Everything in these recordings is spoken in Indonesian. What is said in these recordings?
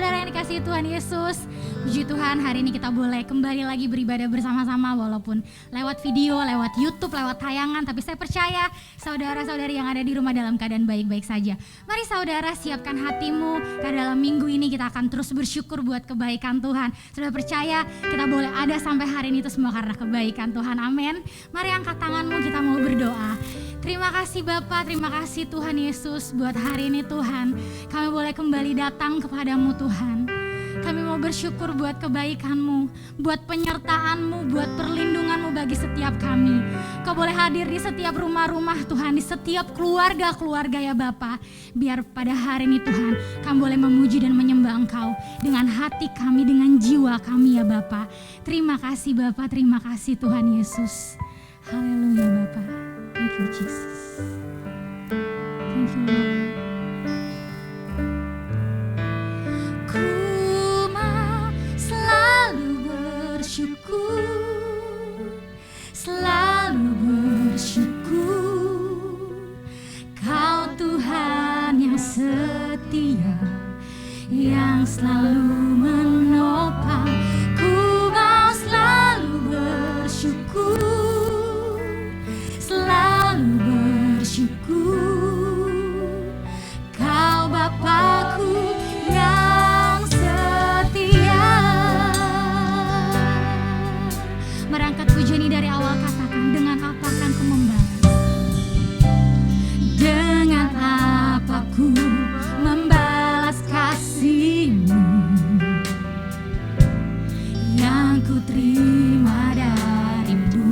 saudara yang dikasihi Tuhan Yesus. Puji Tuhan, hari ini kita boleh kembali lagi beribadah bersama-sama, walaupun lewat video, lewat YouTube, lewat tayangan. Tapi saya percaya saudara-saudari yang ada di rumah dalam keadaan baik-baik saja. Mari saudara siapkan hatimu, karena dalam minggu ini kita akan terus bersyukur buat kebaikan Tuhan. Saudara percaya kita boleh ada sampai hari ini itu semua karena kebaikan Tuhan, amin. Mari angkat tanganmu, kita mau berdoa. Terima kasih Bapa, terima kasih Tuhan Yesus buat hari ini Tuhan. Kami boleh kembali datang kepadamu Tuhan. Kami mau bersyukur buat kebaikan-Mu, buat penyertaan-Mu, buat perlindungan-Mu bagi setiap kami. Kau boleh hadir di setiap rumah-rumah Tuhan, di setiap keluarga-keluarga ya Bapa. Biar pada hari ini Tuhan, kami boleh memuji dan menyembah Engkau dengan hati kami, dengan jiwa kami ya Bapa. Terima kasih Bapa, terima kasih Tuhan Yesus. Haleluya Bapa. Thank you Jesus. Thank you Lord. Selalu bersyukur, Kau Tuhan yang setia, yang selalu menopang. Ku mau selalu bersyukur, selalu bersyukur, Kau Bapakku yang setia. Merangkat pujian ini dari awal, katakan, dengan apa akan ku membalas? Dengan apa ku membalas kasih-Mu yang ku terima darimu?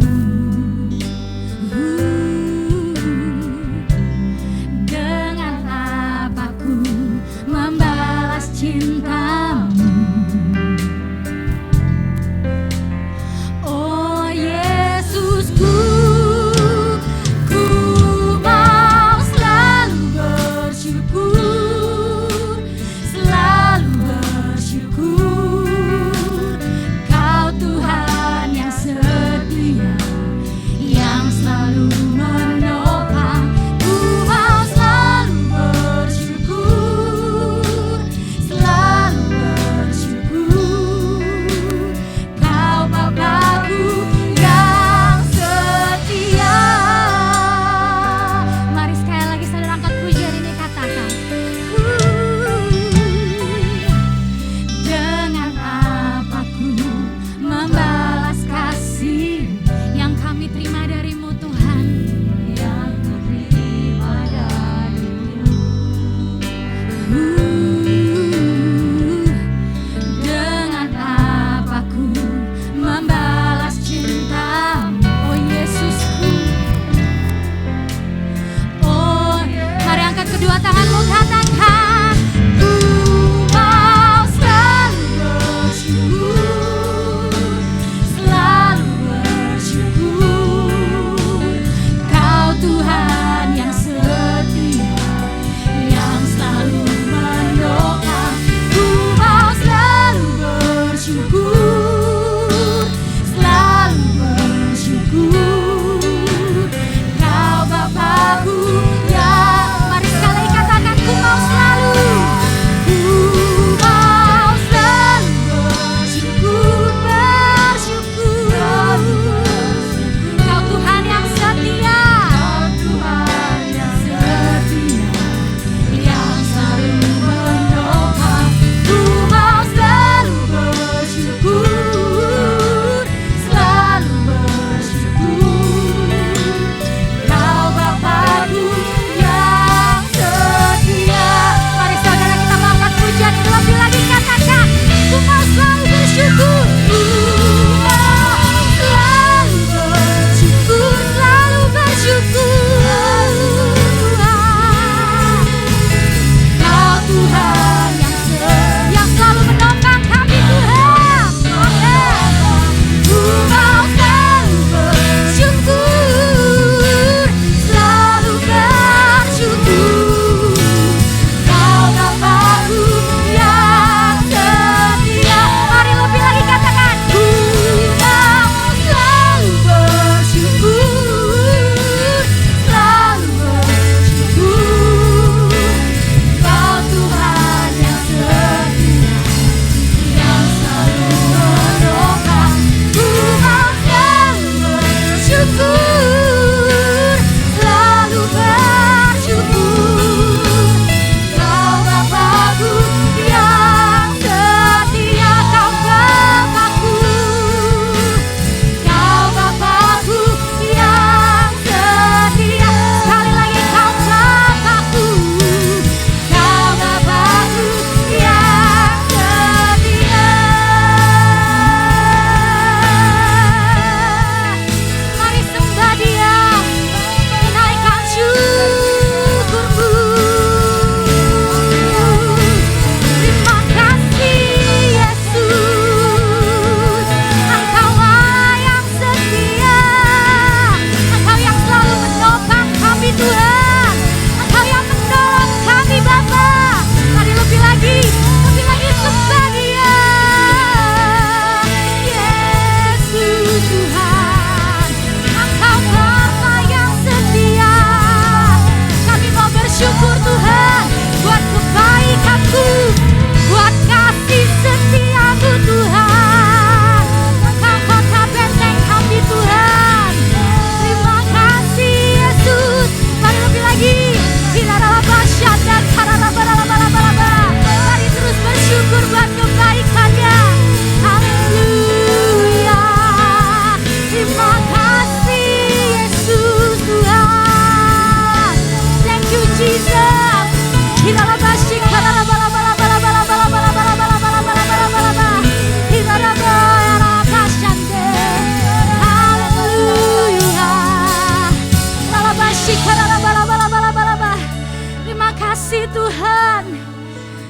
Terima kasih Tuhan.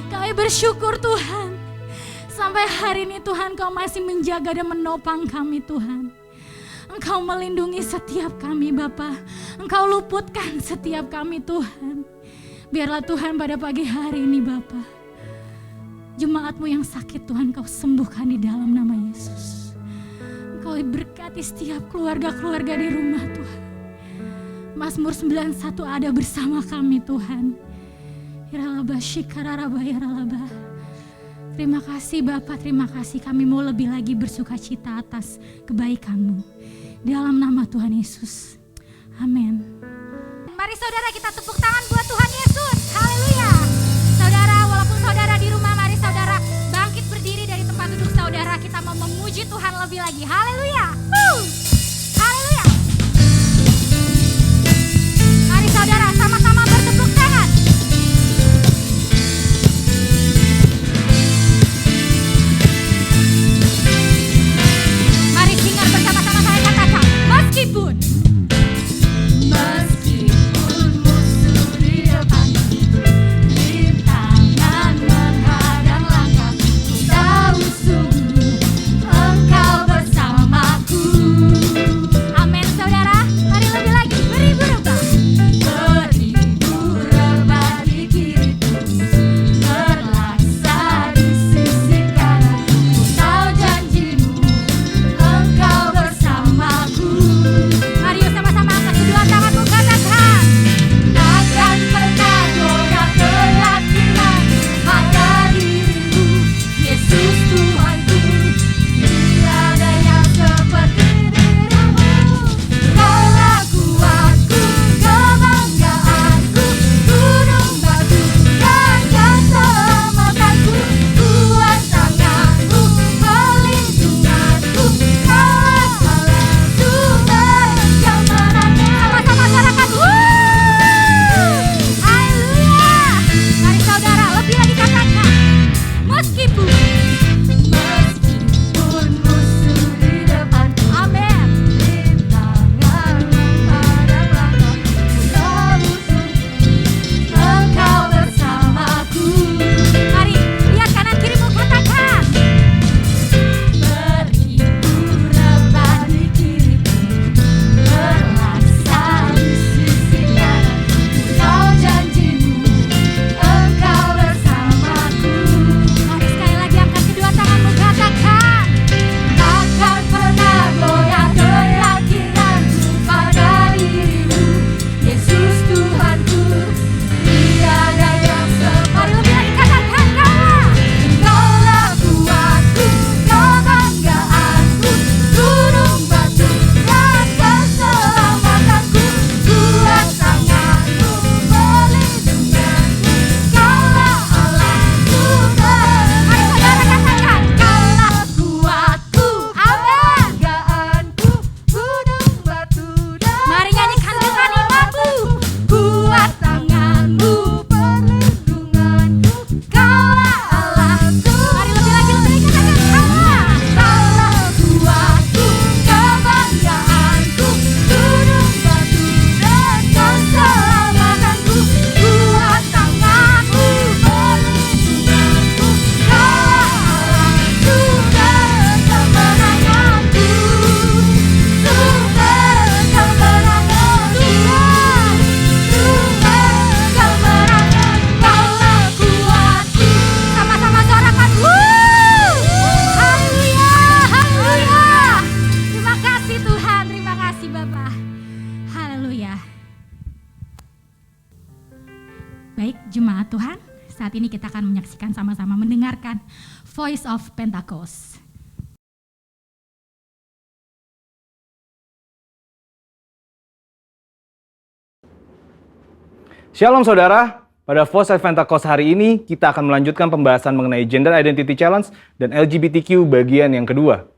Kami bersyukur Tuhan. Sampai hari ini Tuhan Kau masih menjaga dan menopang kami Tuhan. Engkau melindungi setiap kami Bapa. Engkau luputkan setiap kami Tuhan. Biarlah Tuhan pada pagi hari ini Bapa, jemaat-Mu yang sakit Tuhan Kau sembuhkan di dalam nama Yesus. Engkau berkati setiap keluarga-keluarga di rumah Tuhan. Mazmur 91 ada bersama kami Tuhan. Terima kasih Bapak, terima kasih. Kami mau lebih lagi bersuka cita atas kebaikan-Mu. Dalam nama Tuhan Yesus. Amin. Mari saudara kita tepuk tangan buat Tuhan Yesus. Haleluya. Saudara, walaupun saudara di rumah, mari saudara bangkit berdiri dari tempat duduk saudara. Kita mau memuji Tuhan lebih lagi. Haleluya. Haleluya. Mari saudara sama-sama bertepuk tangan. Mari singar bersama-sama, saya katakan meskipun musuh di depan, rintangan menghadang langkah, ku tahu sungguh Engkau bersamaku. Amin saudara, mari lebih lagi beribu rebah. Beribu rebah di kiriku, berlaksa di sisi kanan, ku tahu janji-Mu Engkau bersamaku. Mari yuk sama-sama angkat kedua tanganmu, katakan takkan pernah goyah keyakinan pada dirimu, Yesus Tuhanku. Tiada yang seperti dirimu. Kaulah kuatku, kebanggaanku, gunung batu dan keselamatanku, kuat tanganmu, pelindunganku, Kaulah Allah sumber kemenangan. Sama-sama masyarakat, haleluya. Mari saudara lebih lagi katakan meskipun musuh di depan, amin, rintangan menghadang langkah, ku tahu sungguh Engkau bersamaku. Mari lihat kanan kirimu, katakan beribu rebah di kiriku, berlaksa di sisi kanan, ku tahu janji-Mu Engkau bersamaku. Mari sekali lagi angkat kedua tanganmu, katakan takkan pernah goyah keyakinanku pada dirimu, Yesus Tuhanku. Tiada yang seperti. Mari lebih lagi katakan Kaulah kuatku, kebanggaanku, gunung batu dan keselamatanku, kuat tanganmu, pelindunganku, Kaulah Allah sumber. Mari saudara katakan Kaulah kuatku, kebanggaanku, gunung batu dan. Mari nyanyikan dengan imanmu, kuat tanganmu, pelindunganku, Kaulah Allah sumber. Mari lebih lagi katakan Kaulah kuatku, kebanggaanku, gunung batu dan keselamatanku, kuat tanganmu, pelindunganku, Kaulah Allah sumber kemenanganku, sumber kemenangan Tuhan, sumber kemenangan. Kaulah kuatku. Sama-sama sorakan, haleluya, haleluya. Terima kasih Tuhan, terima kasih Bapak. Haleluya. Baik jemaat Tuhan, saat ini kita akan menyaksikan sama-sama mendengarkan Voice of Pentecost. Shalom saudara, pada Voice of Pentecost hari ini kita akan melanjutkan pembahasan mengenai Gender Identity Challenge dan LGBTQ bagian yang kedua.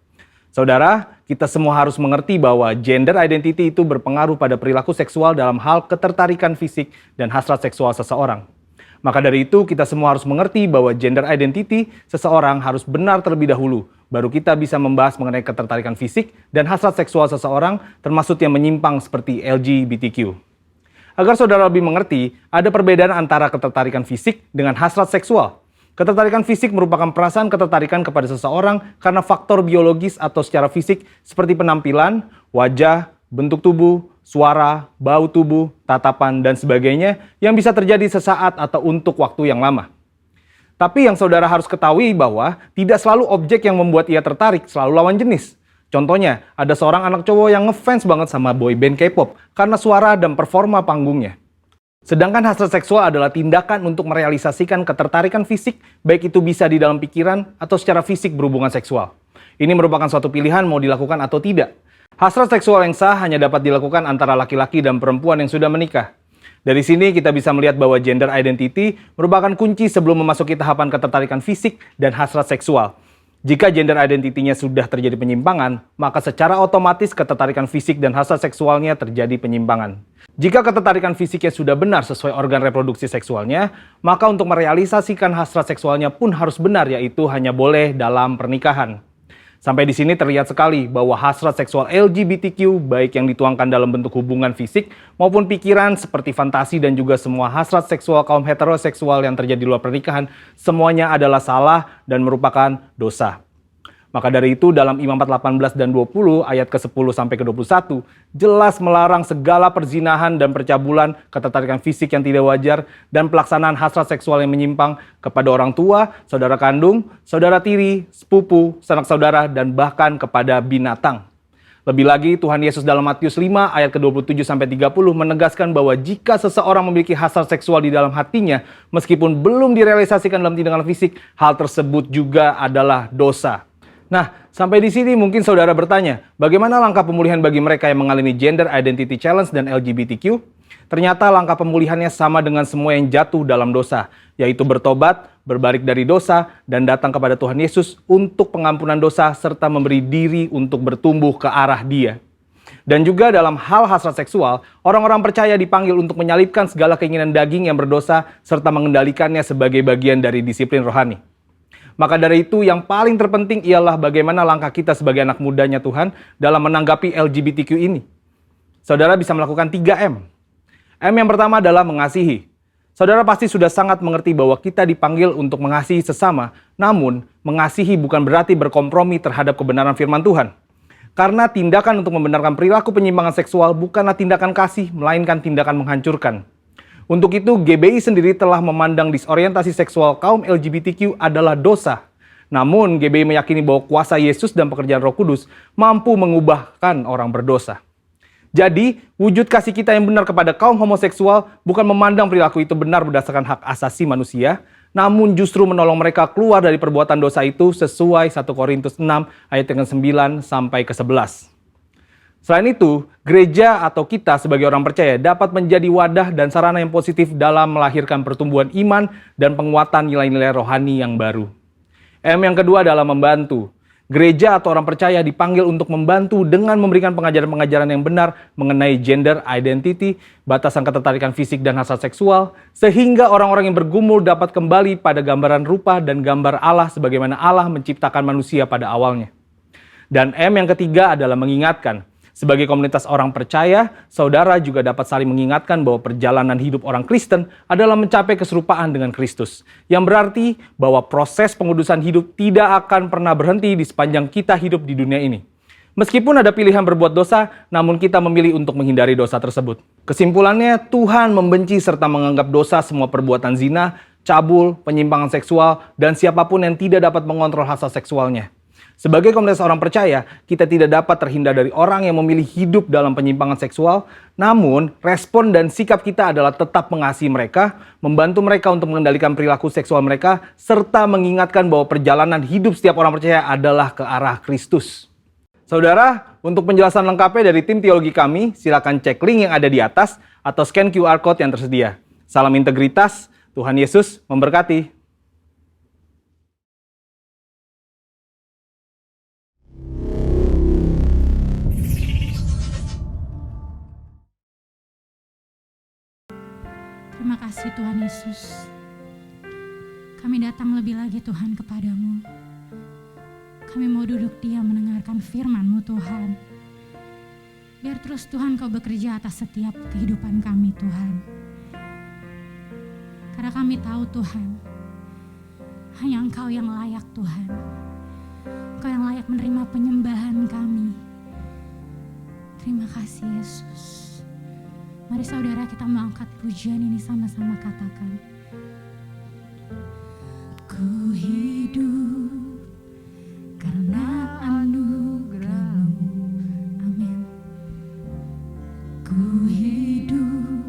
Saudara, kita semua harus mengerti bahwa gender identity itu berpengaruh pada perilaku seksual dalam hal ketertarikan fisik dan hasrat seksual seseorang. Maka dari itu, kita semua harus mengerti bahwa gender identity seseorang harus benar terlebih dahulu, baru kita bisa membahas mengenai ketertarikan fisik dan hasrat seksual seseorang, termasuk yang menyimpang seperti LGBTQ. Agar saudara lebih mengerti, ada perbedaan antara ketertarikan fisik dengan hasrat seksual. Ketertarikan fisik merupakan perasaan ketertarikan kepada seseorang karena faktor biologis atau secara fisik seperti penampilan, wajah, bentuk tubuh, suara, bau tubuh, tatapan, dan sebagainya yang bisa terjadi sesaat atau untuk waktu yang lama. Tapi yang saudara harus ketahui bahwa tidak selalu objek yang membuat ia tertarik selalu lawan jenis. Contohnya, ada seorang anak cowok yang ngefans banget sama boy band K-pop karena suara dan performa panggungnya. Sedangkan hasrat seksual adalah tindakan untuk merealisasikan ketertarikan fisik, baik itu bisa di dalam pikiran atau secara fisik berhubungan seksual. Ini merupakan suatu pilihan mau dilakukan atau tidak. Hasrat seksual yang sah hanya dapat dilakukan antara laki-laki dan perempuan yang sudah menikah. Dari sini kita bisa melihat bahwa gender identity merupakan kunci sebelum memasuki tahapan ketertarikan fisik dan hasrat seksual. Jika gender identity-nya sudah terjadi penyimpangan, maka secara otomatis ketertarikan fisik dan hasrat seksualnya terjadi penyimpangan. Jika ketertarikan fisiknya sudah benar sesuai organ reproduksi seksualnya, maka untuk merealisasikan hasrat seksualnya pun harus benar, yaitu hanya boleh dalam pernikahan. Sampai di sini terlihat sekali bahwa hasrat seksual LGBTQ baik yang dituangkan dalam bentuk hubungan fisik maupun pikiran seperti fantasi dan juga semua hasrat seksual kaum heteroseksual yang terjadi di luar pernikahan semuanya adalah salah dan merupakan dosa. Maka dari itu dalam Imamat 18 dan 20 ayat ke-10 sampai ke-21 jelas melarang segala perzinahan dan percabulan, ketertarikan fisik yang tidak wajar, dan pelaksanaan hasrat seksual yang menyimpang kepada orang tua, saudara kandung, saudara tiri, sepupu, sanak saudara, dan bahkan kepada binatang. Lebih lagi Tuhan Yesus dalam Matius 5 ayat ke-27 sampai 30 menegaskan bahwa jika seseorang memiliki hasrat seksual di dalam hatinya meskipun belum direalisasikan dalam tindakan fisik, hal tersebut juga adalah dosa. Nah, sampai di sini mungkin saudara bertanya, bagaimana langkah pemulihan bagi mereka yang mengalami gender identity challenge dan LGBTQ? Ternyata langkah pemulihannya sama dengan semua yang jatuh dalam dosa, yaitu bertobat, berbalik dari dosa, dan datang kepada Tuhan Yesus untuk pengampunan dosa serta memberi diri untuk bertumbuh ke arah Dia. Dan juga dalam hal hasrat seksual, orang-orang percaya dipanggil untuk menyalipkan segala keinginan daging yang berdosa serta mengendalikannya sebagai bagian dari disiplin rohani. Maka dari itu yang paling terpenting ialah bagaimana langkah kita sebagai anak mudanya Tuhan dalam menanggapi LGBTQ ini. Saudara bisa melakukan 3M. M yang pertama adalah mengasihi. Saudara pasti sudah sangat mengerti bahwa kita dipanggil untuk mengasihi sesama, namun mengasihi bukan berarti berkompromi terhadap kebenaran firman Tuhan. Karena tindakan untuk membenarkan perilaku penyimpangan seksual bukanlah tindakan kasih, melainkan tindakan menghancurkan. Untuk itu, GBI sendiri telah memandang disorientasi seksual kaum LGBTQ adalah dosa. Namun, GBI meyakini bahwa kuasa Yesus dan pekerjaan Roh Kudus mampu mengubahkan orang berdosa. Jadi, wujud kasih kita yang benar kepada kaum homoseksual bukan memandang perilaku itu benar berdasarkan hak asasi manusia, namun justru menolong mereka keluar dari perbuatan dosa itu sesuai 1 Korintus 6 ayat yang ke-9 sampai ke-11. Selain itu, gereja atau kita sebagai orang percaya dapat menjadi wadah dan sarana yang positif dalam melahirkan pertumbuhan iman dan penguatan nilai-nilai rohani yang baru. M yang kedua adalah membantu. Gereja atau orang percaya dipanggil untuk membantu dengan memberikan pengajaran-pengajaran yang benar mengenai gender identity, batasan ketertarikan fisik dan hasrat seksual, sehingga orang-orang yang bergumul dapat kembali pada gambaran rupa dan gambar Allah sebagaimana Allah menciptakan manusia pada awalnya. Dan M yang ketiga adalah mengingatkan. Sebagai komunitas orang percaya, saudara juga dapat saling mengingatkan bahwa perjalanan hidup orang Kristen adalah mencapai keserupaan dengan Kristus. Yang berarti bahwa proses pengudusan hidup tidak akan pernah berhenti di sepanjang kita hidup di dunia ini. Meskipun ada pilihan berbuat dosa, namun kita memilih untuk menghindari dosa tersebut. Kesimpulannya, Tuhan membenci serta menganggap dosa semua perbuatan zina, cabul, penyimpangan seksual, dan siapapun yang tidak dapat mengontrol hasrat seksualnya. Sebagai komunitas orang percaya, kita tidak dapat terhindar dari orang yang memilih hidup dalam penyimpangan seksual, namun respon dan sikap kita adalah tetap mengasihi mereka, membantu mereka untuk mengendalikan perilaku seksual mereka, serta mengingatkan bahwa perjalanan hidup setiap orang percaya adalah ke arah Kristus. Saudara, untuk penjelasan lengkapnya dari tim teologi kami, silakan cek link yang ada di atas atau scan QR Code yang tersedia. Salam integritas, Tuhan Yesus memberkati. Terima kasih Tuhan Yesus. Kami datang lebih lagi Tuhan kepadamu. Kami mau duduk diam mendengarkan firman-Mu Tuhan. Biar terus Tuhan Kau bekerja atas setiap kehidupan kami Tuhan. Karena kami tahu Tuhan, hanya Engkau yang layak Tuhan. Engkau yang layak menerima penyembahan kami. Terima kasih Yesus. Mari saudara kita mengangkat pujian ini sama-sama katakan. Ku hidup karena anugerah-Mu. Amin. Ku hidup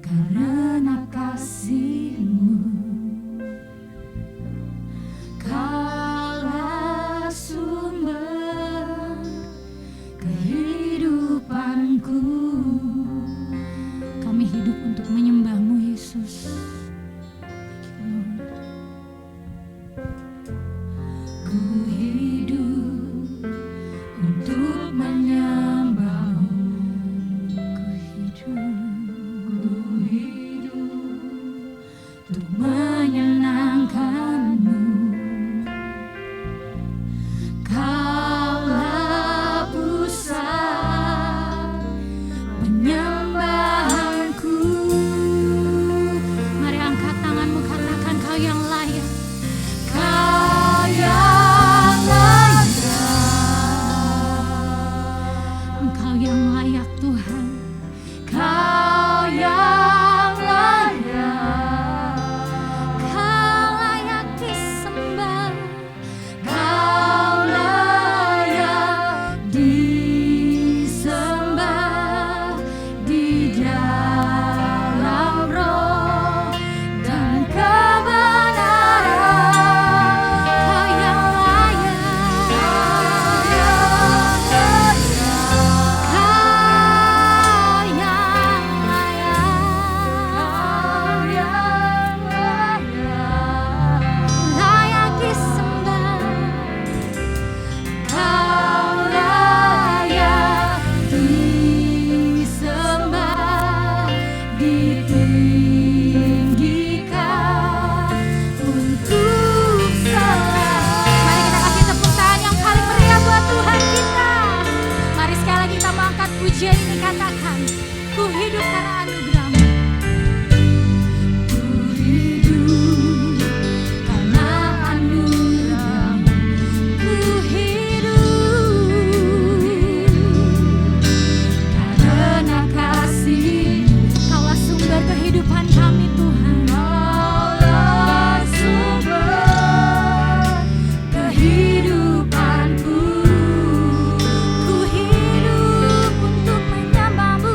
karena kasih-Mu. Kaulah sumber kehidupanku. Kami hidup untuk menyembah-Mu Yesus. Ku hidup untuk menyembah-Mu. Ku hidup untuk menyenangkan-Mu. Kaulah pusat penyembahanku. Mari angkat tanganmu, katakan Kau yang layak. Kau yang layak. Engkau yang layak Tuhan. Kau yang layak. Kau layak disembah. Kau layak disembah di dalam roh dan kebenaran. Kau yang layak. Kau yang layak. Kau yang layak. Layak disembah. Kau layak disembah, ditinggikan untuk selalu. Mari kita kasih tepuk tangan yang paling meriah buat Tuhan kita. Mari sekali lagi kita mengangkat pujian ini, katakan, ku hidup karena anugerah-Mu. Ku hidup karena anugerah-Mu. Ku hidup karena kasih-Mu. Kaulah sumber kehidupan kami Tuhan. Kaulah sumber kehidupanku. Ku hidup untuk menyembah-Mu.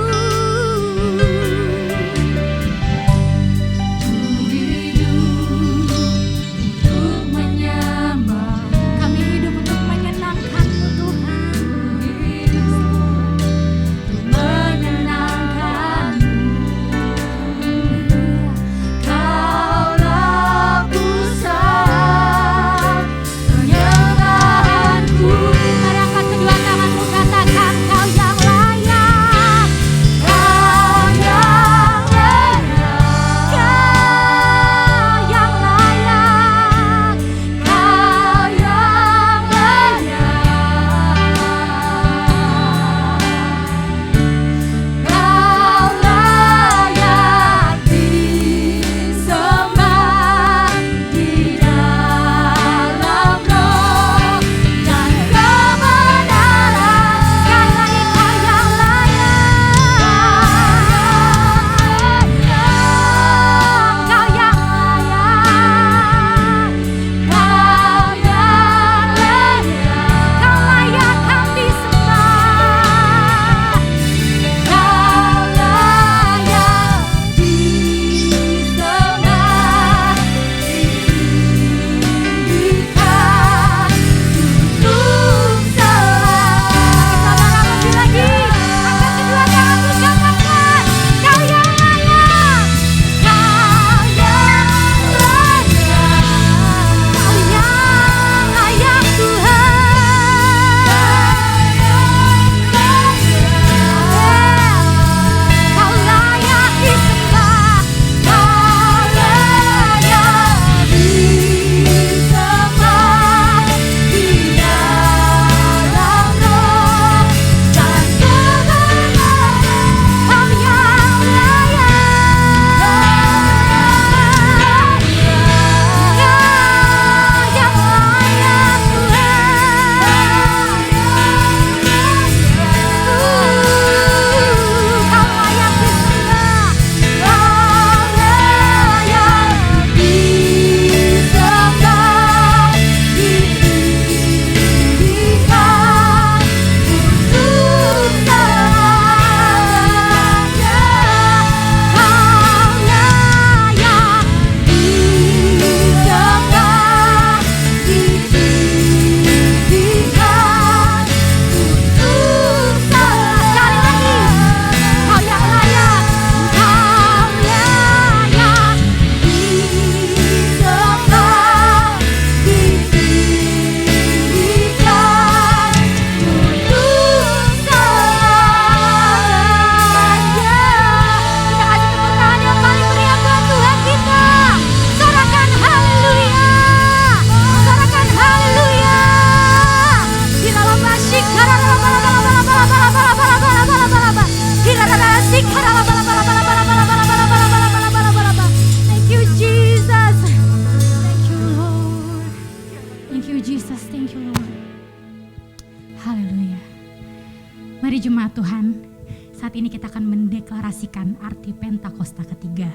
menginterpretasikan arti Pentakosta ketiga.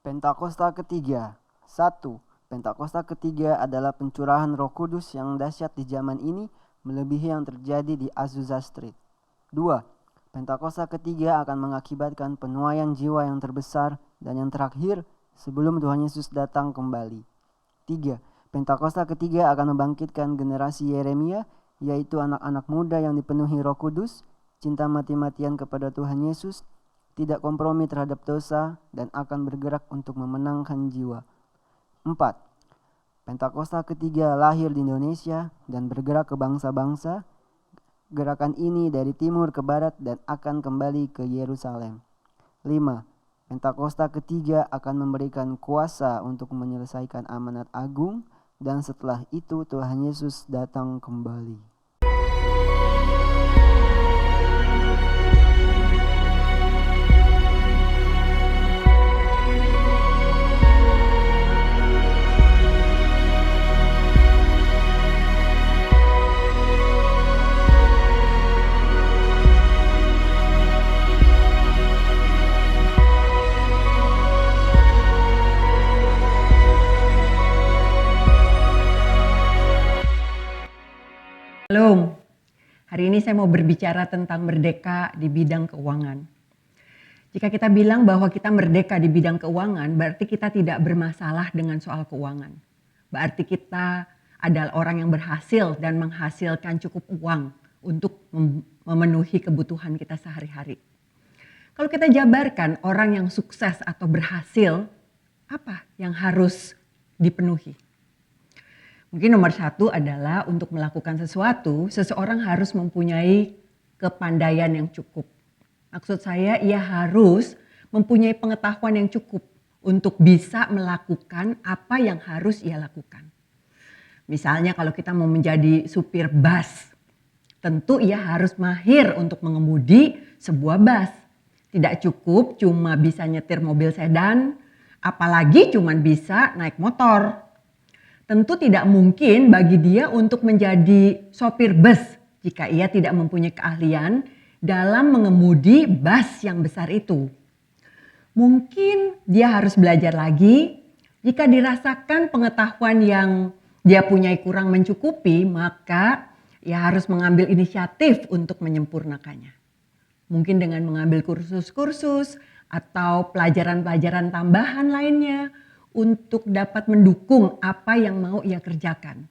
Pentakosta ketiga. 1. Pentakosta ketiga adalah pencurahan Roh Kudus yang dahsyat di zaman ini melebihi yang terjadi di Azusa Street. 2. Pentakosta ketiga akan mengakibatkan penuaian jiwa yang terbesar dan yang terakhir sebelum Tuhan Yesus datang kembali. 3. Pentakosta ketiga akan membangkitkan generasi Yeremia, yaitu anak-anak muda yang dipenuhi Roh Kudus, cinta mati-matian kepada Tuhan Yesus, tidak kompromi terhadap dosa, dan akan bergerak untuk memenangkan jiwa. 4. Pentakosta ketiga lahir di Indonesia dan bergerak ke bangsa-bangsa. Gerakan ini dari timur ke barat dan akan kembali ke Yerusalem. 5. Pentakosta ketiga akan memberikan kuasa untuk menyelesaikan amanat agung, dan setelah itu Tuhan Yesus datang kembali. Shalom, hari ini saya mau berbicara tentang merdeka di bidang keuangan. Jika kita bilang bahwa kita merdeka di bidang keuangan, berarti kita tidak bermasalah dengan soal keuangan. Berarti kita adalah orang yang berhasil dan menghasilkan cukup uang untuk memenuhi kebutuhan kita sehari-hari. Kalau kita jabarkan orang yang sukses atau berhasil, apa yang harus dipenuhi? Mungkin nomor 1 adalah untuk melakukan sesuatu, seseorang harus mempunyai kepandaian yang cukup. Maksud saya ia harus mempunyai pengetahuan yang cukup untuk bisa melakukan apa yang harus ia lakukan. Misalnya kalau kita mau menjadi supir bus, tentu ia harus mahir untuk mengemudi sebuah bus. Tidak cukup cuma bisa nyetir mobil sedan, apalagi cuma bisa naik motor. Tentu tidak mungkin bagi dia untuk menjadi sopir bus jika ia tidak mempunyai keahlian dalam mengemudi bus yang besar itu. Mungkin dia harus belajar lagi. Jika dirasakan pengetahuan yang dia punyai kurang mencukupi, maka ia harus mengambil inisiatif untuk menyempurnakannya. Mungkin dengan mengambil kursus-kursus atau pelajaran-pelajaran tambahan lainnya untuk dapat mendukung apa yang mau ia kerjakan.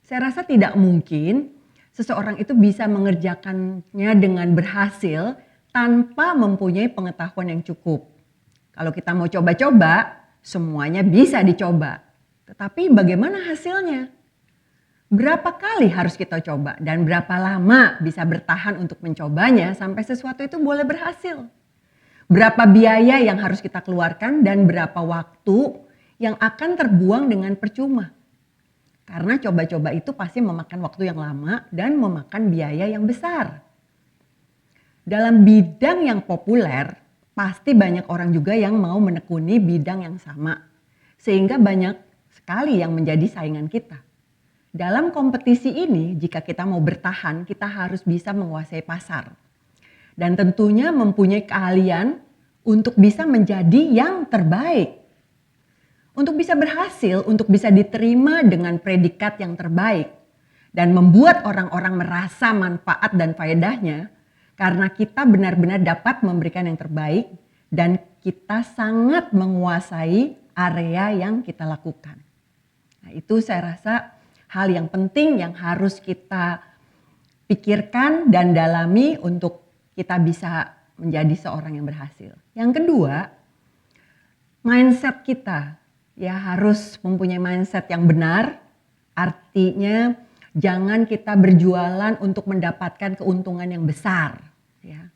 Saya rasa tidak mungkin seseorang itu bisa mengerjakannya dengan berhasil tanpa mempunyai pengetahuan yang cukup. Kalau kita mau coba-coba, semuanya bisa dicoba. Tetapi bagaimana hasilnya? Berapa kali harus kita coba dan berapa lama bisa bertahan untuk mencobanya sampai sesuatu itu boleh berhasil? Berapa biaya yang harus kita keluarkan dan berapa waktu yang akan terbuang dengan percuma. Karena coba-coba itu pasti memakan waktu yang lama dan memakan biaya yang besar. Dalam bidang yang populer, pasti banyak orang juga yang mau menekuni bidang yang sama. Sehingga banyak sekali yang menjadi saingan kita. Dalam kompetisi ini, jika kita mau bertahan, kita harus bisa menguasai pasar. Dan tentunya mempunyai keahlian untuk bisa menjadi yang terbaik. Untuk bisa berhasil, untuk bisa diterima dengan predikat yang terbaik. Dan membuat orang-orang merasa manfaat dan faedahnya. Karena kita benar-benar dapat memberikan yang terbaik. Dan kita sangat menguasai area yang kita lakukan. Nah, itu saya rasa hal yang penting yang harus kita pikirkan dan dalami untuk kita bisa menjadi seorang yang berhasil. Yang kedua, mindset kita. Ya harus mempunyai mindset yang benar, artinya jangan kita berjualan untuk mendapatkan keuntungan yang besar. Ya.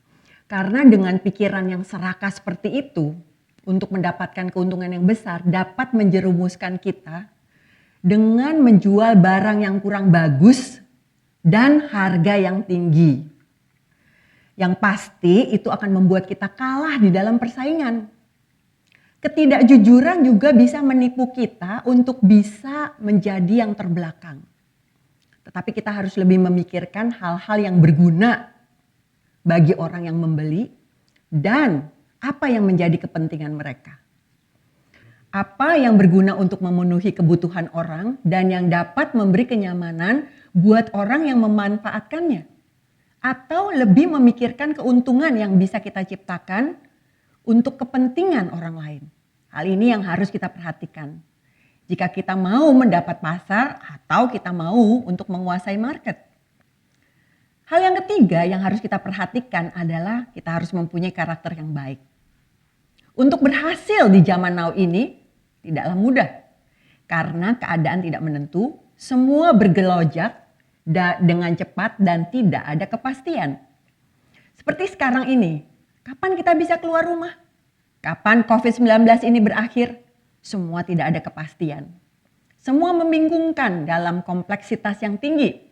Karena dengan pikiran yang serakah seperti itu, untuk mendapatkan keuntungan yang besar dapat menjerumuskan kita dengan menjual barang yang kurang bagus dan harga yang tinggi. Yang pasti itu akan membuat kita kalah di dalam persaingan. Ketidakjujuran juga bisa menipu kita untuk bisa menjadi yang terbelakang. Tetapi kita harus lebih memikirkan hal-hal yang berguna bagi orang yang membeli dan apa yang menjadi kepentingan mereka. Apa yang berguna untuk memenuhi kebutuhan orang dan yang dapat memberi kenyamanan buat orang yang memanfaatkannya. Atau lebih memikirkan keuntungan yang bisa kita ciptakan untuk kepentingan orang lain. Hal ini yang harus kita perhatikan. Jika kita mau mendapat pasar atau kita mau untuk menguasai market. Hal yang ketiga yang harus kita perhatikan adalah kita harus mempunyai karakter yang baik. Untuk berhasil di zaman now ini tidaklah mudah. Karena keadaan tidak menentu, semua bergelojak dengan cepat dan tidak ada kepastian. Seperti sekarang ini, kapan kita bisa keluar rumah? Kapan COVID-19 ini berakhir? Semua tidak ada kepastian. Semua membingungkan dalam kompleksitas yang tinggi.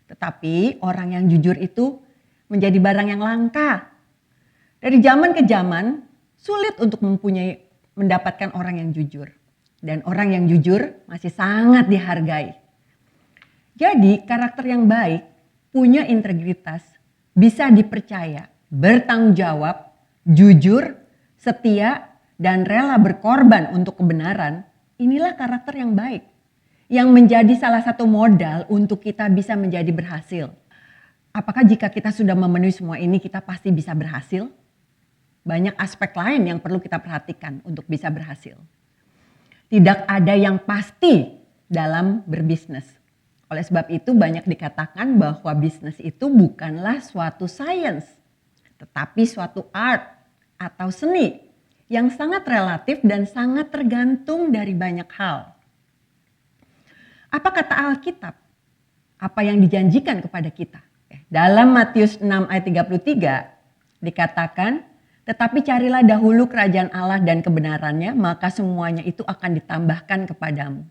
Tetapi orang yang jujur itu menjadi barang yang langka. Dari zaman ke zaman, sulit untuk mendapatkan orang yang jujur. Dan orang yang jujur masih sangat dihargai. Jadi karakter yang baik, punya integritas, bisa dipercaya, bertanggung jawab, jujur, setia, dan rela berkorban untuk kebenaran, inilah karakter yang baik. Yang menjadi salah satu modal untuk kita bisa menjadi berhasil. Apakah jika kita sudah memenuhi semua ini kita pasti bisa berhasil? Banyak aspek lain yang perlu kita perhatikan untuk bisa berhasil. Tidak ada yang pasti dalam berbisnis. Oleh sebab itu banyak dikatakan bahwa bisnis itu bukanlah suatu sains, tetapi suatu art atau seni yang sangat relatif dan sangat tergantung dari banyak hal. Apa kata Alkitab? Apa yang dijanjikan kepada kita? Dalam Matius 6 ayat 33 dikatakan, tetapi carilah dahulu kerajaan Allah dan kebenarannya, maka semuanya itu akan ditambahkan kepadamu.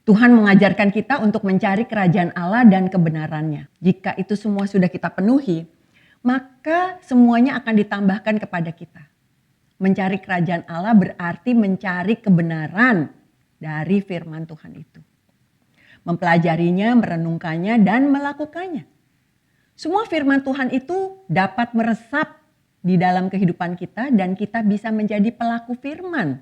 Tuhan mengajarkan kita untuk mencari kerajaan Allah dan kebenarannya. Jika itu semua sudah kita penuhi, maka semuanya akan ditambahkan kepada kita. Mencari kerajaan Allah berarti mencari kebenaran dari firman Tuhan itu. Mempelajarinya, merenungkannya, dan melakukannya. Semua firman Tuhan itu dapat meresap di dalam kehidupan kita dan kita bisa menjadi pelaku firman.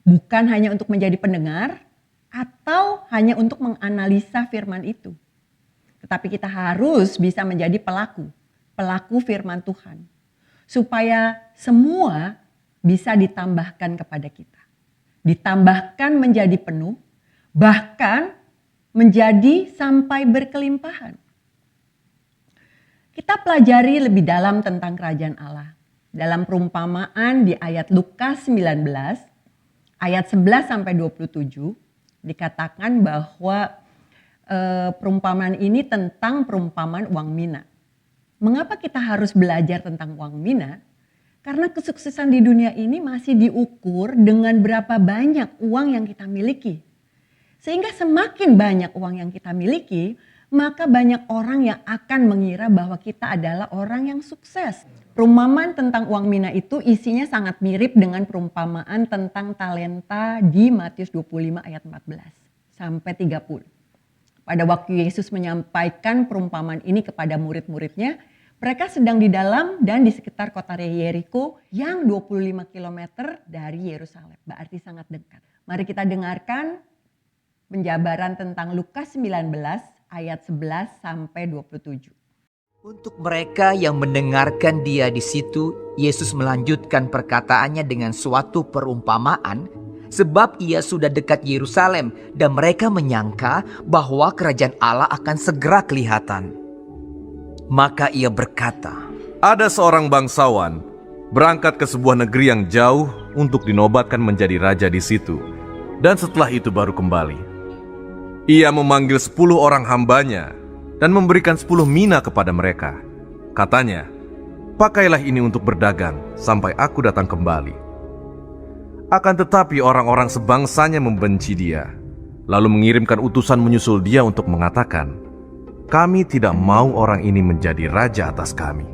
Bukan hanya untuk menjadi pendengar atau hanya untuk menganalisa firman itu. Tetapi kita harus bisa menjadi pelaku firman Tuhan. Supaya semua bisa ditambahkan kepada kita. Ditambahkan menjadi penuh, bahkan menjadi sampai berkelimpahan. Kita pelajari lebih dalam tentang kerajaan Allah. Dalam perumpamaan di ayat Lukas 19, ayat 11 sampai 27, dikatakan bahwa perumpamaan ini tentang perumpamaan uang mina. Mengapa kita harus belajar tentang uang mina? Karena kesuksesan di dunia ini masih diukur dengan berapa banyak uang yang kita miliki. Sehingga semakin banyak uang yang kita miliki, maka banyak orang yang akan mengira bahwa kita adalah orang yang sukses. Perumpamaan tentang uang mina itu isinya sangat mirip dengan perumpamaan tentang talenta di Matius 25 ayat 14 sampai 30. Pada waktu Yesus menyampaikan perumpamaan ini kepada murid-muridnya, mereka sedang di dalam dan di sekitar kota Yeriko yang 25 km dari Yerusalem, berarti sangat dekat. Mari kita dengarkan penjabaran tentang Lukas 19 ayat 11 sampai 27. Untuk mereka yang mendengarkan dia di situ, Yesus melanjutkan perkataannya dengan suatu perumpamaan, sebab ia sudah dekat Yerusalem dan mereka menyangka bahwa kerajaan Allah akan segera kelihatan. Maka ia berkata, ada seorang bangsawan berangkat ke sebuah negeri yang jauh untuk dinobatkan menjadi raja di situ, dan setelah itu baru kembali. Ia memanggil 10 orang hambanya dan memberikan 10 mina kepada mereka. Katanya, pakailah ini untuk berdagang sampai aku datang kembali. Akan tetapi orang-orang sebangsanya membenci dia, lalu mengirimkan utusan menyusul dia untuk mengatakan, kami tidak mau orang ini menjadi raja atas kami.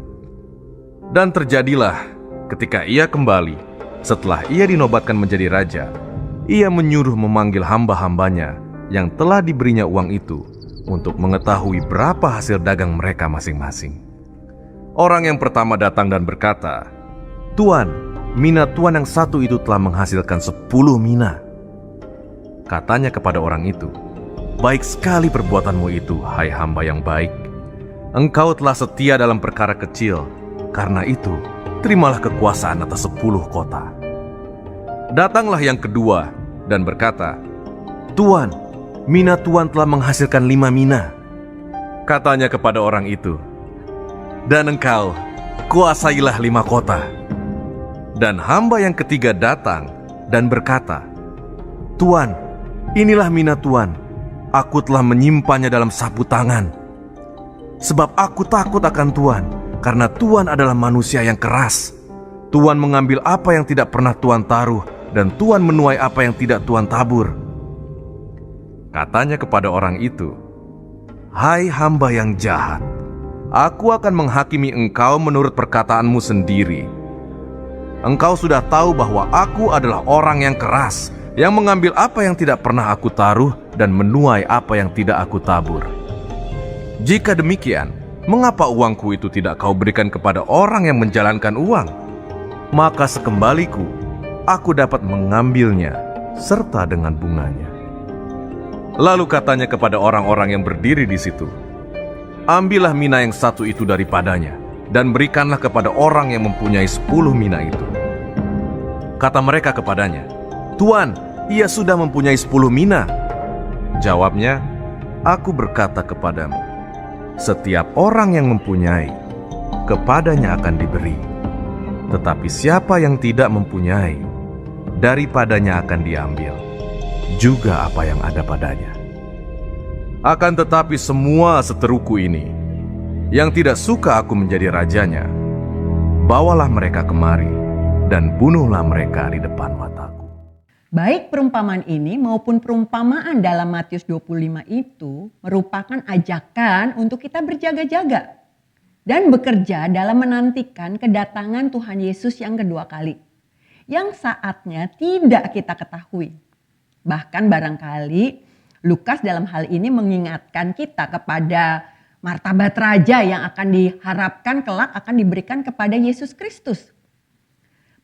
Dan terjadilah ketika ia kembali, setelah ia dinobatkan menjadi raja, ia menyuruh memanggil hamba-hambanya yang telah diberinya uang itu untuk mengetahui berapa hasil dagang mereka masing-masing. Orang yang pertama datang dan berkata, "Tuan, mina tuan yang satu itu telah menghasilkan 10 mina." Katanya kepada orang itu, "Baik sekali perbuatanmu itu, hai hamba yang baik. Engkau telah setia dalam perkara kecil, karena itu terimalah kekuasaan atas 10 kota." Datanglah yang kedua dan berkata, "Tuan, mina tuan telah menghasilkan 5 mina." Katanya kepada orang itu, "Dan engkau kuasailah 5 kota." Dan hamba yang ketiga datang dan berkata, "Tuan, inilah mina tuan. Aku telah menyimpannya dalam sapu tangan. Sebab aku takut akan Tuan, karena Tuan adalah manusia yang keras. Tuan mengambil apa yang tidak pernah Tuan taruh, dan Tuan menuai apa yang tidak Tuan tabur." Katanya kepada orang itu, "Hai hamba yang jahat, aku akan menghakimi engkau menurut perkataanmu sendiri. Engkau sudah tahu bahwa aku adalah orang yang keras, yang mengambil apa yang tidak pernah aku taruh dan menuai apa yang tidak aku tabur. Jika demikian, mengapa uangku itu tidak kau berikan kepada orang yang menjalankan uang? Maka sekembaliku, aku dapat mengambilnya serta dengan bunganya." Lalu katanya kepada orang-orang yang berdiri di situ, "Ambillah mina yang satu itu daripadanya, dan berikanlah kepada orang yang mempunyai 10 mina itu." Kata mereka kepadanya, "Tuan, ia sudah mempunyai 10 mina." Jawabnya, "Aku berkata kepadamu, setiap orang yang mempunyai, kepadanya akan diberi. Tetapi siapa yang tidak mempunyai, daripadanya akan diambil juga apa yang ada padanya. Akan tetapi semua seteruku ini, yang tidak suka aku menjadi rajanya, bawalah mereka kemari dan bunuhlah mereka di depan mataku." Baik perumpamaan ini maupun perumpamaan dalam Matius 25 itu merupakan ajakan untuk kita berjaga-jaga dan bekerja dalam menantikan kedatangan Tuhan Yesus yang kedua kali, yang saatnya tidak kita ketahui. Bahkan barangkali Lukas dalam hal ini mengingatkan kita kepada martabat raja yang akan diharapkan kelak akan diberikan kepada Yesus Kristus.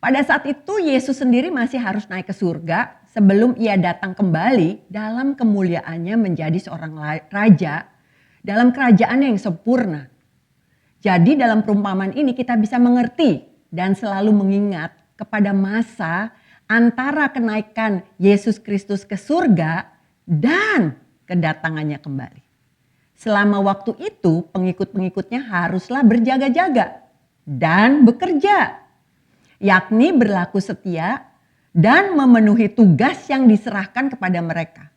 Pada saat itu Yesus sendiri masih harus naik ke surga sebelum ia datang kembali dalam kemuliaannya menjadi seorang raja dalam kerajaan yang sempurna. Jadi dalam perumpamaan ini kita bisa mengerti dan selalu mengingat kepada masa antara kenaikan Yesus Kristus ke surga dan kedatangannya kembali. Selama waktu itu pengikut-pengikutnya haruslah berjaga-jaga dan bekerja, yakni berlaku setia dan memenuhi tugas yang diserahkan kepada mereka.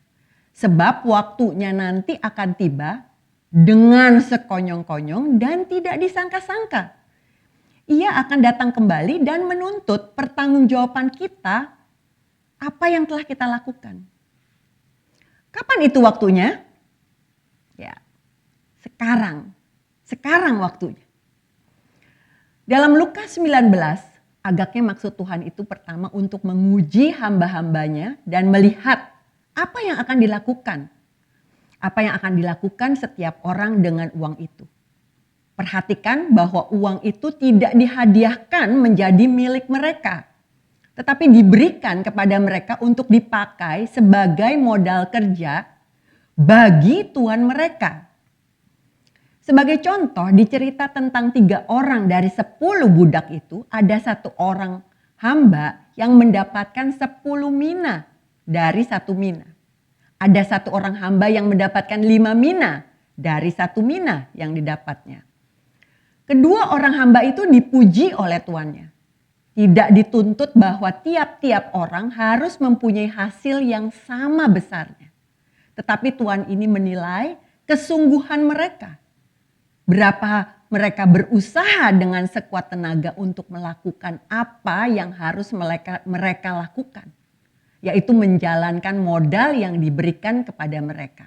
Sebab waktunya nanti akan tiba dengan sekonyong-konyong dan tidak disangka-sangka. Ia akan datang kembali dan menuntut pertanggungjawaban kita apa yang telah kita lakukan. Kapan itu waktunya? Ya, sekarang. Sekarang waktunya. Dalam Lukas 19, agaknya maksud Tuhan itu pertama untuk menguji hamba-hambanya dan melihat apa yang akan dilakukan. Apa yang akan dilakukan setiap orang dengan uang itu. Perhatikan bahwa uang itu tidak dihadiahkan menjadi milik mereka, tetapi diberikan kepada mereka untuk dipakai sebagai modal kerja bagi tuan mereka. Sebagai contoh, di cerita tentang 3 orang dari 10 budak itu, ada 1 orang hamba yang mendapatkan 10 mina dari 1 mina. Ada 1 orang hamba yang mendapatkan 5 mina dari 1 mina yang didapatnya. Kedua orang hamba itu dipuji oleh tuannya. Tidak dituntut bahwa tiap-tiap orang harus mempunyai hasil yang sama besarnya. Tetapi Tuhan ini menilai kesungguhan mereka. Berapa mereka berusaha dengan sekuat tenaga untuk melakukan apa yang harus mereka lakukan. Yaitu menjalankan modal yang diberikan kepada mereka.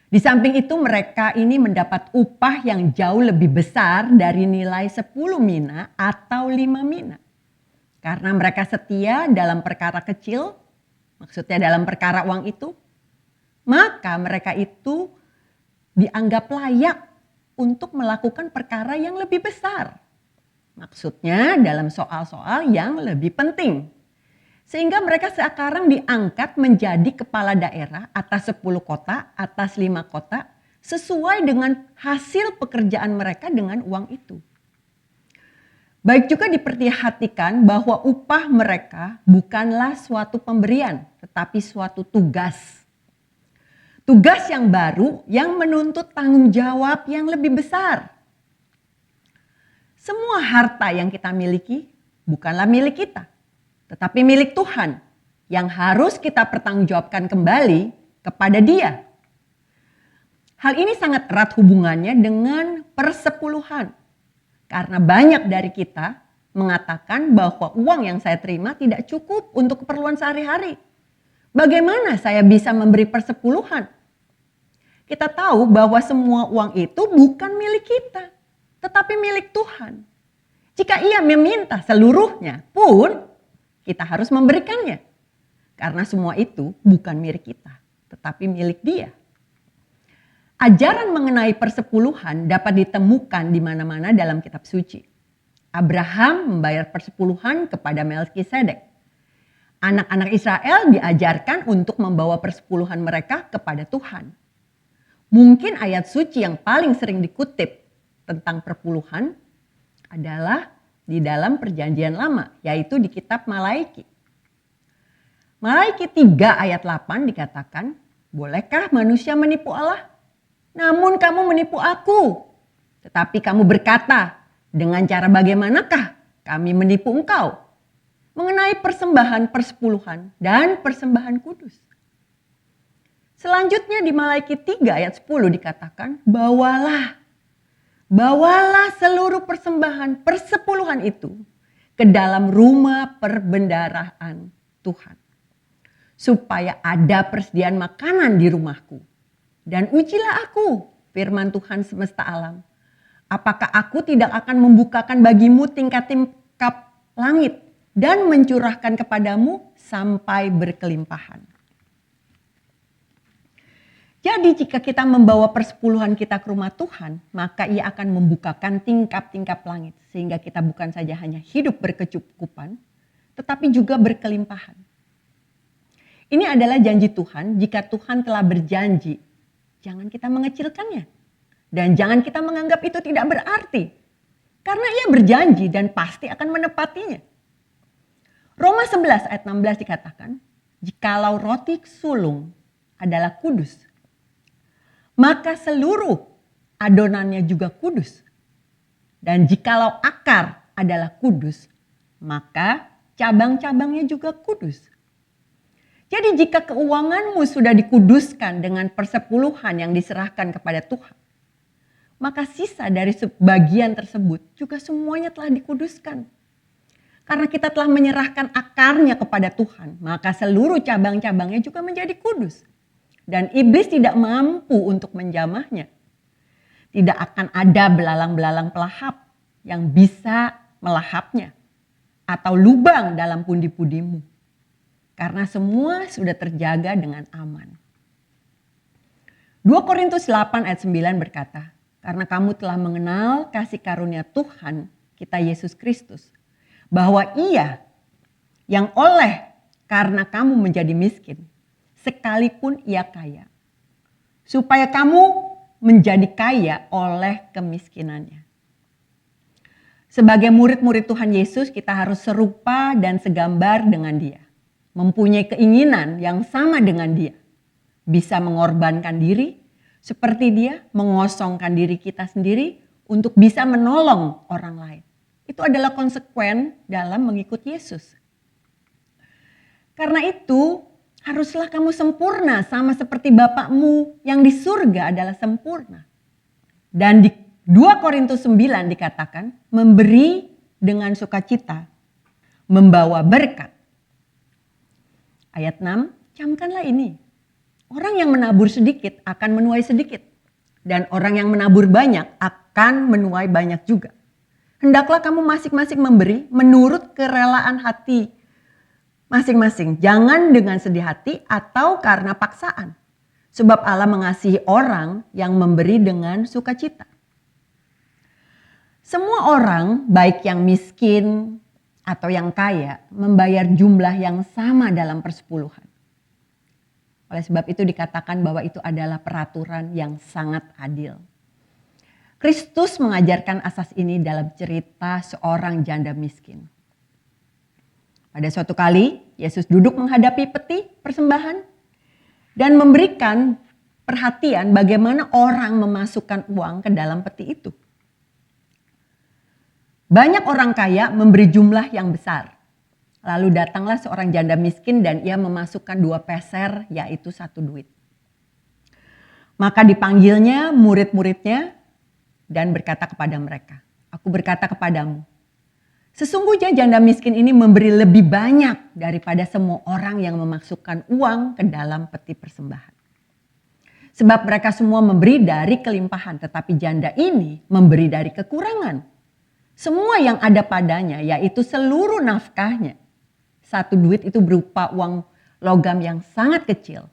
Di samping itu mereka ini mendapat upah yang jauh lebih besar dari nilai 10 mina atau 5 mina. Karena mereka setia dalam perkara kecil, maksudnya dalam perkara uang itu, maka mereka itu dianggap layak untuk melakukan perkara yang lebih besar. Maksudnya dalam soal-soal yang lebih penting. Sehingga mereka sekarang diangkat menjadi kepala daerah atas 10 kota, atas 5 kota, sesuai dengan hasil pekerjaan mereka dengan uang itu. Baik juga diperhatikan bahwa upah mereka bukanlah suatu pemberian, tetapi suatu tugas. Tugas yang baru yang menuntut tanggung jawab yang lebih besar. Semua harta yang kita miliki bukanlah milik kita, tetapi milik Tuhan yang harus kita pertanggungjawabkan kembali kepada Dia. Hal ini sangat erat hubungannya dengan persepuluhan. Karena banyak dari kita mengatakan bahwa uang yang saya terima tidak cukup untuk keperluan sehari-hari. Bagaimana saya bisa memberi persepuluhan? Kita tahu bahwa semua uang itu bukan milik kita, tetapi milik Tuhan. Jika Ia meminta seluruhnya pun, kita harus memberikannya. Karena semua itu bukan milik kita, tetapi milik Dia. Ajaran mengenai persepuluhan dapat ditemukan di mana-mana dalam kitab suci. Abraham membayar persepuluhan kepada Melkisedek. Anak-anak Israel diajarkan untuk membawa persepuluhan mereka kepada Tuhan. Mungkin ayat suci yang paling sering dikutip tentang perpuluhan adalah di dalam Perjanjian Lama, yaitu di kitab Malaiki. Malaiki 3 ayat 8 dikatakan, bolehkah manusia menipu Allah? Namun kamu menipu aku. Tetapi kamu berkata, dengan cara bagaimanakah kami menipu engkau? Mengenai persembahan persepuluhan dan persembahan kudus. Selanjutnya di Malaiki 3 ayat 10 dikatakan, bawalah seluruh persembahan persepuluhan itu ke dalam rumah perbendaharaan Tuhan. Supaya ada persediaan makanan di rumahku. Dan ujilah aku, firman Tuhan semesta alam. Apakah aku tidak akan membukakan bagimu tingkap-tingkap langit dan mencurahkan kepadamu sampai berkelimpahan. Jadi jika kita membawa persepuluhan kita ke rumah Tuhan, maka Ia akan membukakan tingkap-tingkap langit. Sehingga kita bukan saja hanya hidup berkecukupan, tetapi juga berkelimpahan. Ini adalah janji Tuhan jika Tuhan telah berjanji. Jangan kita mengecilkannya. Dan jangan kita menganggap itu tidak berarti. Karena Ia berjanji dan pasti akan menepatinya. Roma 11 ayat 16 dikatakan, jikalau roti sulung adalah kudus, maka seluruh adonannya juga kudus. Dan jikalau akar adalah kudus, maka cabang-cabangnya juga kudus. Jadi jika keuanganmu sudah dikuduskan dengan persepuluhan yang diserahkan kepada Tuhan, maka sisa dari sebagian tersebut juga semuanya telah dikuduskan. Karena kita telah menyerahkan akarnya kepada Tuhan, maka seluruh cabang-cabangnya juga menjadi kudus. Dan iblis tidak mampu untuk menjamahnya. Tidak akan ada belalang-belalang pelahap yang bisa melahapnya. Atau lubang dalam pundi-pundimu. Karena semua sudah terjaga dengan aman. 2 Korintus 8 ayat 9 berkata, karena kamu telah mengenal kasih karunia Tuhan kita Yesus Kristus, bahwa Ia yang oleh karena kamu menjadi miskin, sekalipun Ia kaya, supaya kamu menjadi kaya oleh kemiskinannya. Sebagai murid-murid Tuhan Yesus, kita harus serupa dan segambar dengan Dia. Mempunyai keinginan yang sama dengan Dia. Bisa mengorbankan diri seperti Dia, mengosongkan diri kita sendiri untuk bisa menolong orang lain. Itu adalah konsekuen dalam mengikut Yesus. Karena itu haruslah kamu sempurna sama seperti Bapakmu yang di surga adalah sempurna. Dan di 2 Korintus 9 dikatakan memberi dengan sukacita, membawa berkat. Ayat 6, camkanlah ini. Orang yang menabur sedikit akan menuai sedikit. Dan orang yang menabur banyak akan menuai banyak juga. Hendaklah kamu masing-masing memberi menurut kerelaan hati masing-masing. Jangan dengan sedih hati atau karena paksaan. Sebab Allah mengasihi orang yang memberi dengan sukacita. Semua orang, baik yang miskin atau yang kaya, membayar jumlah yang sama dalam persepuluhan. Oleh sebab itu dikatakan bahwa itu adalah peraturan yang sangat adil. Kristus mengajarkan asas ini dalam cerita seorang janda miskin. Pada suatu kali, Yesus duduk menghadapi peti persembahan dan memberikan perhatian bagaimana orang memasukkan uang ke dalam peti itu. Banyak orang kaya memberi jumlah yang besar. Lalu datanglah seorang janda miskin dan ia memasukkan 2 peser, yaitu 1 duit. Maka dipanggilnya murid-muridnya dan berkata kepada mereka, "Aku berkata kepadamu, sesungguhnya janda miskin ini memberi lebih banyak daripada semua orang yang memasukkan uang ke dalam peti persembahan. Sebab mereka semua memberi dari kelimpahan, tetapi janda ini memberi dari kekurangan. Semua yang ada padanya, yaitu seluruh nafkahnya. 1 duit itu berupa uang logam yang sangat kecil.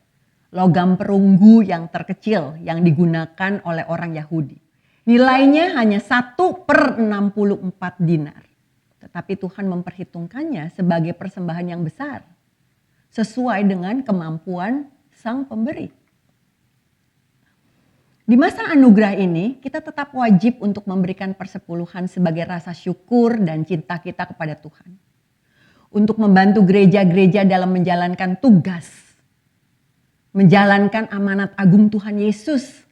Logam perunggu yang terkecil yang digunakan oleh orang Yahudi. Nilainya hanya 1/64 dinar. Tetapi Tuhan memperhitungkannya sebagai persembahan yang besar. Sesuai dengan kemampuan sang pemberi. Di masa anugerah ini, kita tetap wajib untuk memberikan persepuluhan sebagai rasa syukur dan cinta kita kepada Tuhan. Untuk membantu gereja-gereja dalam menjalankan tugas. Menjalankan amanat agung Tuhan Yesus.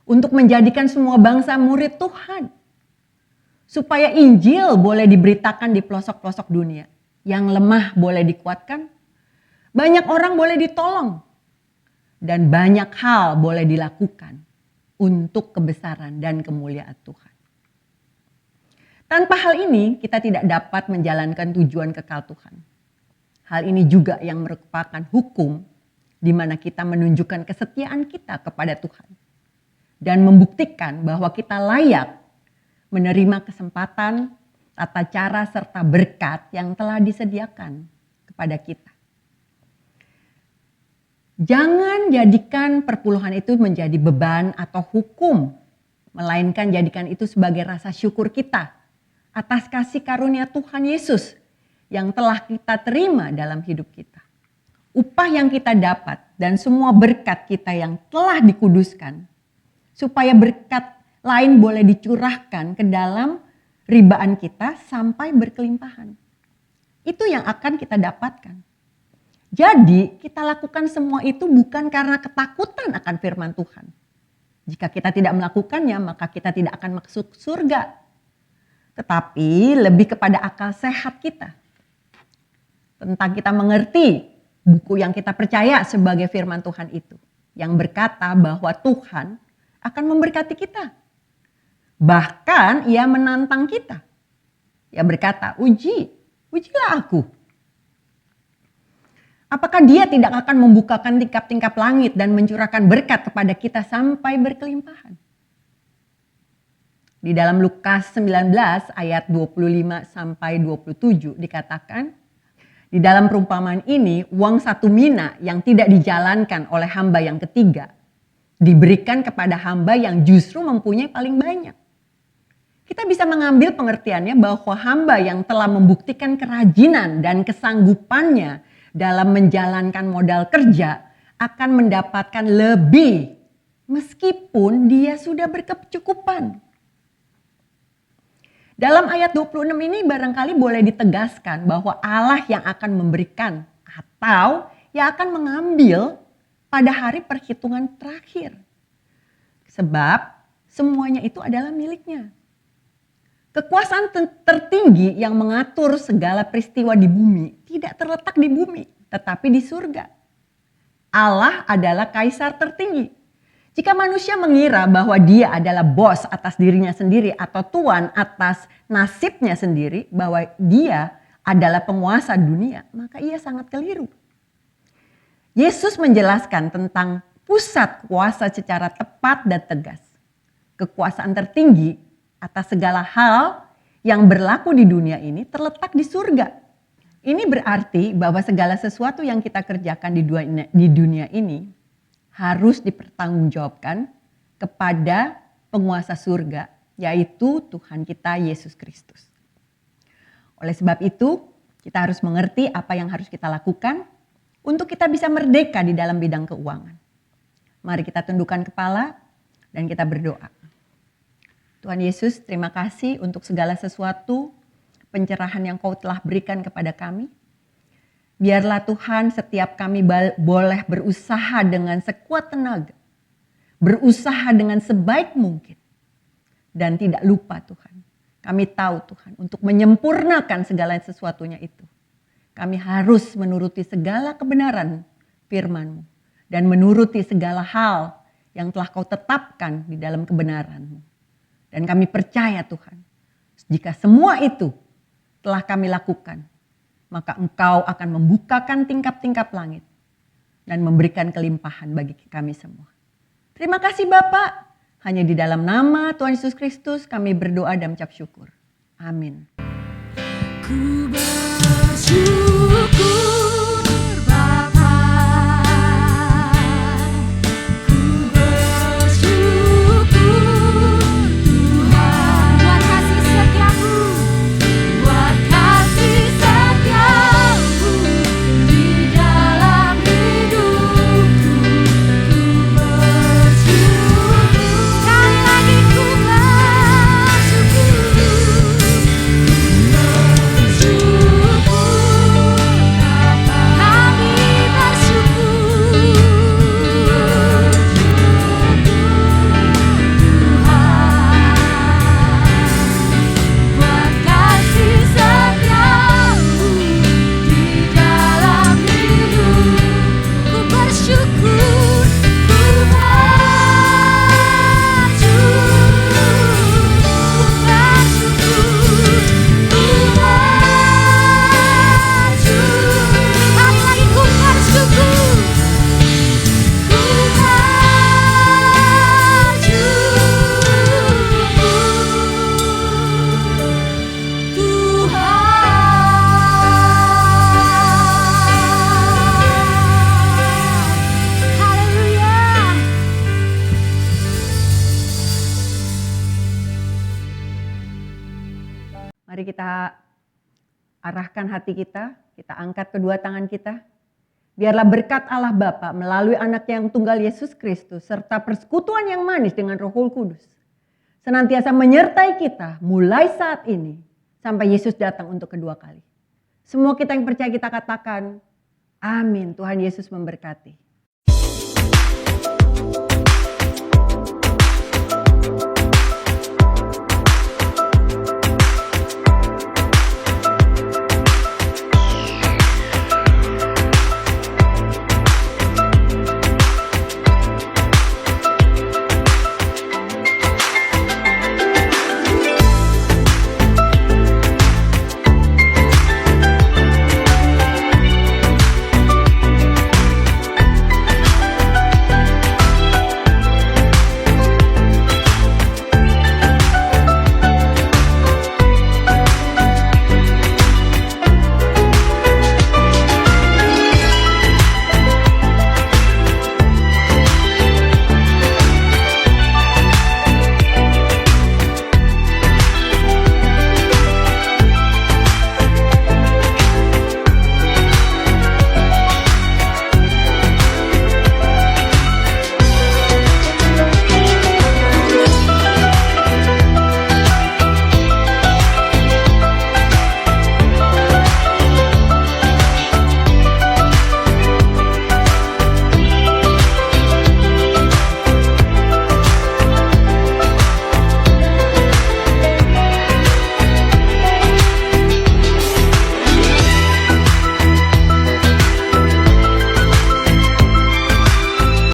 Untuk menjadikan semua bangsa murid Tuhan. Supaya Injil boleh diberitakan di pelosok-pelosok dunia. Yang lemah boleh dikuatkan. Banyak orang boleh ditolong. Dan banyak hal boleh dilakukan untuk kebesaran dan kemuliaan Tuhan. Tanpa hal ini kita tidak dapat menjalankan tujuan kekal Tuhan. Hal ini juga yang merupakan hukum di mana kita menunjukkan kesetiaan kita kepada Tuhan. Dan membuktikan bahwa kita layak menerima kesempatan, tata cara serta berkat yang telah disediakan kepada kita. Jangan jadikan perpuluhan itu menjadi beban atau hukum. Melainkan jadikan itu sebagai rasa syukur kita atas kasih karunia Tuhan Yesus yang telah kita terima dalam hidup kita. Upah yang kita dapat dan semua berkat kita yang telah dikuduskan. Supaya berkat lain boleh dicurahkan ke dalam ribaan kita sampai berkelimpahan. Itu yang akan kita dapatkan. Jadi kita lakukan semua itu bukan karena ketakutan akan firman Tuhan. Jika kita tidak melakukannya maka kita tidak akan masuk surga. Tetapi lebih kepada akal sehat kita. Tentang kita mengerti buku yang kita percaya sebagai firman Tuhan itu. Yang berkata bahwa Tuhan akan memberkati kita. Bahkan ia menantang kita. Ia berkata, ujilah aku. Apakah dia tidak akan membukakan tingkap-tingkap langit dan mencurahkan berkat kepada kita sampai berkelimpahan? Di dalam Lukas 19 ayat 25 sampai 27 dikatakan, di dalam perumpamaan ini uang 1 mina yang tidak dijalankan oleh hamba yang ketiga diberikan kepada hamba yang justru mempunyai paling banyak. Kita bisa mengambil pengertiannya bahwa hamba yang telah membuktikan kerajinan dan kesanggupannya dalam menjalankan modal kerja akan mendapatkan lebih meskipun dia sudah berkecukupan. Dalam ayat 26 ini barangkali boleh ditegaskan bahwa Allah yang akan memberikan atau yang akan mengambil pada hari perhitungan terakhir. Sebab semuanya itu adalah miliknya. Kekuasaan tertinggi yang mengatur segala peristiwa di bumi tidak terletak di bumi, tetapi di surga. Allah adalah kaisar tertinggi. Jika manusia mengira bahwa dia adalah bos atas dirinya sendiri atau tuan atas nasibnya sendiri, bahwa dia adalah penguasa dunia, maka ia sangat keliru. Yesus menjelaskan tentang pusat kuasa secara tepat dan tegas. Kekuasaan tertinggi atas segala hal yang berlaku di dunia ini terletak di surga. Ini berarti bahwa segala sesuatu yang kita kerjakan di dunia ini harus dipertanggungjawabkan kepada penguasa surga yaitu Tuhan kita Yesus Kristus. Oleh sebab itu, kita harus mengerti apa yang harus kita lakukan untuk kita bisa merdeka di dalam bidang keuangan. Mari kita tundukkan kepala dan kita berdoa. Tuhan Yesus, terima kasih untuk segala sesuatu pencerahan yang Kau telah berikan kepada kami. Biarlah Tuhan, setiap kami boleh berusaha dengan sekuat tenaga, berusaha dengan sebaik mungkin, dan tidak lupa Tuhan. Kami tahu Tuhan, untuk menyempurnakan segala sesuatunya itu, kami harus menuruti segala kebenaran firman-Mu dan menuruti segala hal yang telah Kau tetapkan di dalam kebenaran-Mu. Dan kami percaya Tuhan, jika semua itu telah kami lakukan, maka Engkau akan membukakan tingkap-tingkap langit dan memberikan kelimpahan bagi kami semua. Terima kasih Bapak. Hanya di dalam nama Tuhan Yesus Kristus kami berdoa dan mengucap syukur. Amin. Ku bersyukur Bapa, ku bersyukur Tuhan buat kasih setiamu, buat kasih setiamu di dalam hidupku. Ku bersyukur, sekali lagi ku bersyukur. Mari kita arahkan hati kita angkat kedua tangan kita. Biarlah berkat Allah Bapa melalui anak yang tunggal Yesus Kristus serta persekutuan yang manis dengan Roh Kudus senantiasa menyertai kita mulai saat ini sampai Yesus datang untuk kedua kali. Semua kita yang percaya kita katakan, amin. Tuhan Yesus memberkati.